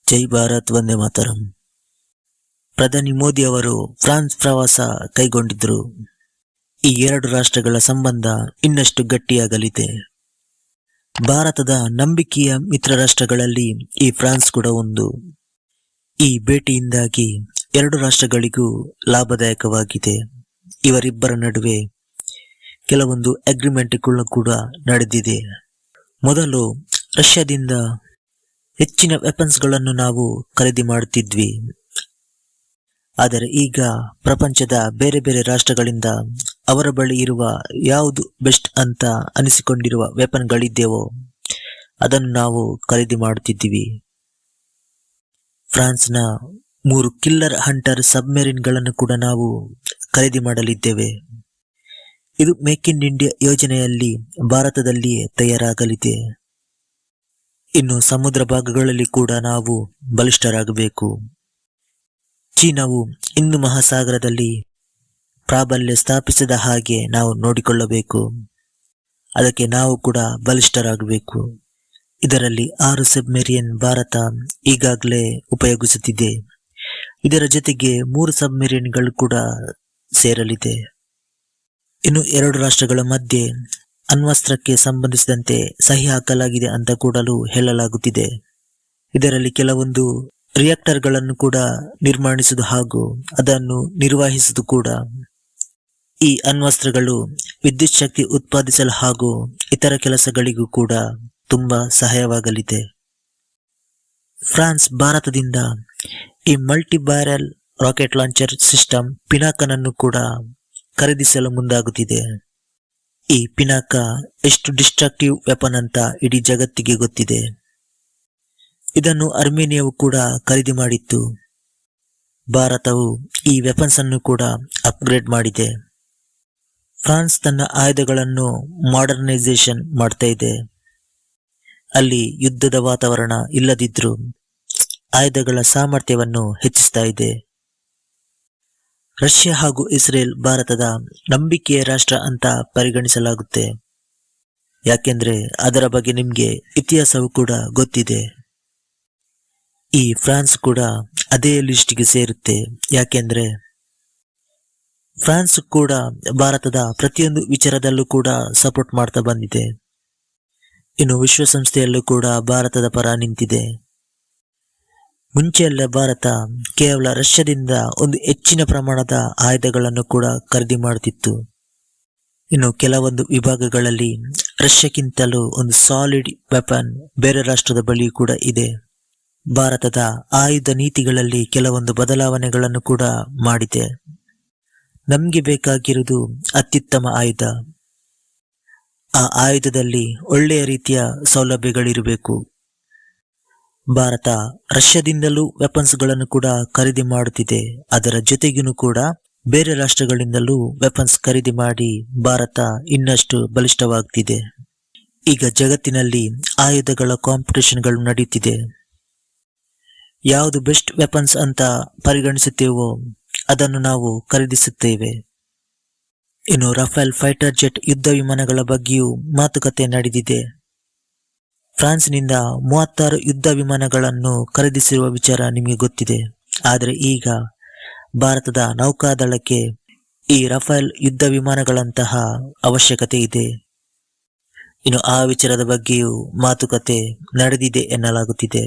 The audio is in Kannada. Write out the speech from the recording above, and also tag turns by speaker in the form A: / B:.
A: ಜೈ ಭಾರತ್ ವಂದೇ ಮಾತರಂ. ಪ್ರಧಾನಿ ಮೋದಿ ಅವರು ಫ್ರಾನ್ಸ್ ಪ್ರವಾಸ ಕೈಗೊಂಡಿದ್ರು. ಈ ಎರಡು ರಾಷ್ಟ್ರಗಳ ಸಂಬಂಧ ಇನ್ನಷ್ಟು ಗಟ್ಟಿಯಾಗಲಿದೆ. ಭಾರತದ ನಂಬಿಕೆಯ ಮಿತ್ರ ರಾಷ್ಟ್ರಗಳಲ್ಲಿ ಈ ಫ್ರಾನ್ಸ್ ಕೂಡ ಒಂದು. ಈ ಭೇಟಿಯಿಂದಾಗಿ ಎರಡು ರಾಷ್ಟ್ರಗಳಿಗೂ ಲಾಭದಾಯಕವಾಗಿದೆ. ಇವರಿಬ್ಬರ ನಡುವೆ ಕೆಲವೊಂದು ಅಗ್ರಿಮೆಂಟ್ಗಳು ಕೂಡ ನಡೆದಿದೆ. ಮೊದಲು ರಷ್ಯಾದಿಂದ ಹೆಚ್ಚಿನ ವೆಪನ್ಸ್ಗಳನ್ನು ನಾವು ಖರೀದಿ ಮಾಡುತ್ತಿದ್ವಿ. ಆದರೆ ಈಗ ಪ್ರಪಂಚದ ಬೇರೆ ಬೇರೆ ರಾಷ್ಟ್ರಗಳಿಂದ ಅವರ ಬಳಿ ಇರುವ ಯಾವುದು ಬೆಸ್ಟ್ ಅಂತ ಅನಿಸಿಕೊಂಡಿರುವ ವೆಪನ್ಗಳಿದ್ದೆವೋ ಅದನ್ನು ನಾವು ಖರೀದಿ ಮಾಡುತ್ತಿದ್ದೀವಿ. ಫ್ರಾನ್ಸ್ನ 3 ಕಿಲ್ಲರ್ ಹಂಟರ್ ಸಬ್ಮೆರಿನ್ಗಳನ್ನು ಕೂಡ ನಾವು ಖರೀದಿ ಮಾಡಲಿದ್ದೇವೆ. ಇದು ಮೇಕ್ ಇನ್ ಇಂಡಿಯಾ ಯೋಜನೆಯಲ್ಲಿ ಭಾರತದಲ್ಲಿಯೇ ತಯಾರಾಗಲಿದೆ. ಇನ್ನು ಸಮುದ್ರ ಭಾಗಗಳಲ್ಲಿ ಕೂಡ ನಾವು ಬಲಿಷ್ಠರಾಗಬೇಕು. ಚೀನಾವು ಹಿಂದೂ ಮಹಾಸಾಗರದಲ್ಲಿ ಪ್ರಾಬಲ್ಯ ಸ್ಥಾಪಿಸದ ಹಾಗೆ ನಾವು ನೋಡಿಕೊಳ್ಳಬೇಕು. ಅದಕ್ಕೆ ನಾವು ಕೂಡ ಬಲಿಷ್ಠರಾಗಬೇಕು. ಇದರಲ್ಲಿ 6 ಸಬ್ಮೆರಿನ್ ಭಾರತ ಈಗಾಗಲೇ ಉಪಯೋಗಿಸುತ್ತಿದೆ. ಇದರ ಜೊತೆಗೆ 3 ಸಬ್ಮೆರಿನ್ಗಳು ಕೂಡ ಸೇರಲಿದೆ. ಇನ್ನು ಎರಡು ರಾಷ್ಟ್ರಗಳ ಮಧ್ಯೆ ಅಣ್ವಸ್ತ್ರಕ್ಕೆ ಸಂಬಂಧಿಸಿದಂತೆ ಸಹಿ ಹಾಕಲಾಗಿದೆ ಅಂತ ಕೂಡಲೂ ಹೇಳಲಾಗುತ್ತಿದೆ. ಇದರಲ್ಲಿ ಕೆಲವೊಂದು ರಿಯಾಕ್ಟರ್ಗಳನ್ನು ಕೂಡ ನಿರ್ಮಾಣಿಸುವುದು ಹಾಗೂ ಅದನ್ನು ನಿರ್ವಹಿಸುವುದು ಕೂಡ. ಈ ಅಣ್ವಸ್ತ್ರಗಳು ವಿದ್ಯುತ್ ಶಕ್ತಿ ಉತ್ಪಾದಿಸಲು ಹಾಗೂ ಇತರ ಕೆಲಸಗಳಿಗೂ ಕೂಡ ತುಂಬಾ ಸಹಾಯವಾಗಲಿದೆ. ಫ್ರಾನ್ಸ್ ಭಾರತದಿಂದ ಈ multi barrel rocket launcher system ಪಿನಾಕನನ್ನು ಕೂಡ ಖರೀದಿಸಲು ಮುಂದಾಗುತ್ತಿದೆ. ಈ ಪಿನಾಕ ಎಷ್ಟು ಡಿಸ್ಟ್ರಕ್ಟಿವ್ ವೆಪನ್ ಅಂತ ಇಡೀ ಜಗತ್ತಿಗೆ ಗೊತ್ತಿದೆ. ಇದನ್ನು ಅರ್ಮೇನಿಯಾವು ಕೂಡ ಖರೀದಿ ಮಾಡಿತ್ತು. ಭಾರತವು ಈ ವೆಪನ್ಸ್ ಅನ್ನು ಕೂಡ ಅಪ್ಗ್ರೇಡ್ ಮಾಡಿದೆ. ಫ್ರಾನ್ಸ್ ತನ್ನ ಆಯುಧಗಳನ್ನು ಮಾಡರ್ನೈಸೇಷನ್ ಮಾಡ್ತಾ ಇದೆ. ಅಲ್ಲಿ ಯುದ್ಧದ ವಾತಾವರಣ ಇಲ್ಲದಿದ್ರೂ ಆಯುಧಗಳ ಸಾಮರ್ಥ್ಯವನ್ನು ಹೆಚ್ಚಿಸ್ತಾ ಇದೆ. ರಷ್ಯಾ ಹಾಗೂ ಇಸ್ರೇಲ್ ಭಾರತದ ನಂಬಿಕೆಯ ರಾಷ್ಟ್ರ ಅಂತ ಪರಿಗಣಿಸಲಾಗುತ್ತೆ. ಯಾಕೆಂದ್ರೆ ಅದರ ಬಗ್ಗೆ ನಿಮ್ಗೆ ಇತಿಹಾಸವೂ ಕೂಡ ಗೊತ್ತಿದೆ. ಈ ಫ್ರಾನ್ಸ್ ಕೂಡ ಅದೇ ಲಿಸ್ಟ್ಗೆ ಸೇರುತ್ತೆ. ಯಾಕೆಂದ್ರೆ ಫ್ರಾನ್ಸ್ ಕೂಡ ಭಾರತದ ಪ್ರತಿಯೊಂದು ವಿಚಾರದಲ್ಲೂ ಕೂಡ ಸಪೋರ್ಟ್ ಮಾಡ್ತಾ ಬಂದಿದೆ. ಇನ್ನು ವಿಶ್ವಸಂಸ್ಥೆಯಲ್ಲೂ ಕೂಡ ಭಾರತದ ಪರ ನಿಂತಿದೆ. ಮುಂಚೆಯಲ್ಲ ಭಾರತ ಕೇವಲ ರಷ್ಯಾದಿಂದ ಒಂದು ಹೆಚ್ಚಿನ ಪ್ರಮಾಣದ ಆಯುಧಗಳನ್ನು ಕೂಡ ಖರೀದಿ ಮಾಡುತ್ತಿತ್ತು. ಇನ್ನು ಕೆಲವೊಂದು ವಿಭಾಗಗಳಲ್ಲಿ ರಷ್ಯಾಕ್ಕಿಂತಲೂ ಒಂದು ಸಾಲಿಡ್ ವೆಪನ್ ಬೇರೆ ರಾಷ್ಟ್ರದ ಬಳಿ ಕೂಡ ಇದೆ. ಭಾರತದ ಆಯುಧ ನೀತಿಗಳಲ್ಲಿ ಕೆಲವೊಂದು ಬದಲಾವಣೆಗಳನ್ನು ಕೂಡ ಮಾಡಿದೆ. ನಮ್ಗೆ ಬೇಕಾಗಿರುವುದು ಅತ್ಯುತ್ತಮ ಆಯುಧ. ಆ ಆಯುಧದಲ್ಲಿ ಒಳ್ಳೆಯ ರೀತಿಯ ಸೌಲಭ್ಯಗಳಿರಬೇಕು. ಭಾರತ ರಷ್ಯಾದಿಂದಲೂ ವೆಪನ್ಸ್ಗಳನ್ನು ಕೂಡ ಖರೀದಿ ಮಾಡುತ್ತಿದೆ. ಅದರ ಜೊತೆಗೂ ಕೂಡ ಬೇರೆ ರಾಷ್ಟ್ರಗಳಿಂದಲೂ ವೆಪನ್ಸ್ ಖರೀದಿ ಮಾಡಿ ಭಾರತ ಇನ್ನಷ್ಟು ಬಲಿಷ್ಠವಾಗ್ತಿದೆ. ಈಗ ಜಗತ್ತಿನಲ್ಲಿ ಆಯುಧಗಳ ಕಾಂಪಿಟೇಷನ್ಗಳು ನಡೆಯುತ್ತಿದೆ. ಯಾವುದು ಬೆಸ್ಟ್ ವೆಪನ್ಸ್ ಅಂತ ಪರಿಗಣಿಸುತ್ತೇವೋ ಅದನ್ನು ನಾವು ಖರೀದಿಸುತ್ತೇವೆ. ಇನ್ನು ರಫೇಲ್ ಫೈಟರ್ ಜೆಟ್ ಯುದ್ಧ ವಿಮಾನಗಳ ಬಗ್ಗೆಯೂ ಮಾತುಕತೆ ನಡೆದಿದೆ. ಫ್ರಾನ್ಸ್ನಿಂದ 36 ಯುದ್ಧ ವಿಮಾನಗಳನ್ನು ಖರೀದಿಸಿರುವ ವಿಚಾರ ನಿಮಗೆ ಗೊತ್ತಿದೆ. ಆದರೆ ಈಗ ಭಾರತದ ನೌಕಾದಳಕ್ಕೆ ಈ ರಫೇಲ್ ಯುದ್ಧ ವಿಮಾನಗಳಂತಹ ಅವಶ್ಯಕತೆ ಇದೆ. ಇನ್ನು ಆ ವಿಚಾರದ ಬಗ್ಗೆಯೂ ಮಾತುಕತೆ ನಡೆದಿದೆ ಎನ್ನಲಾಗುತ್ತಿದೆ.